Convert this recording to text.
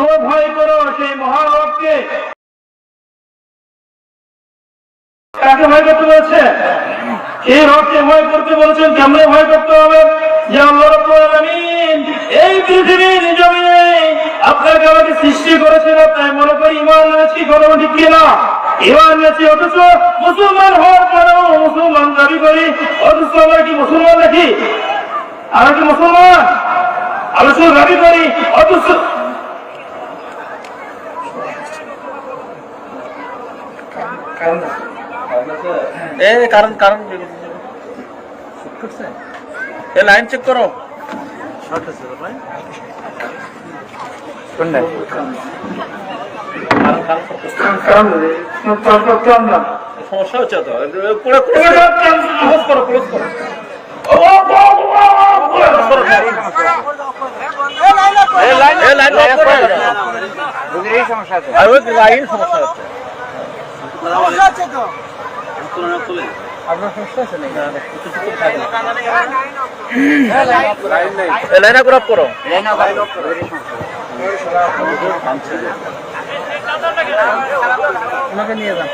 তোমরা ভয় করো সেই মহারবকে। কাকে ভয় করতে বলছে? সেই রবকে ভয় করতে বলছেন। কেমনে ভয় করতে হবে? যে আল্লাহ রাব্বুল আলামিন এই পৃথিবীর জমিনে আপনাকে আমাকে সৃষ্টি করেছেন, তাই মনে করি ঈমান এনেছি। কোনো ঠিক কিনা? ঈমান এনেছি, অথচ মুসলমান হওয়ার পরেও মুসলমান দাবি করি, অথচ আমরা কি মুসলমান নাকি? আমরা কি মুসলমান? আমরা শুধু দাবি করি, অথচ কারণ লাইন চেক করো। সমস্যা হচ্ছে তো, ক্লোজ করো, ক্লোজ করো। লাইন সমস্যা হচ্ছে। লাইন আপ করো। ওনাকে নিয়ে যান।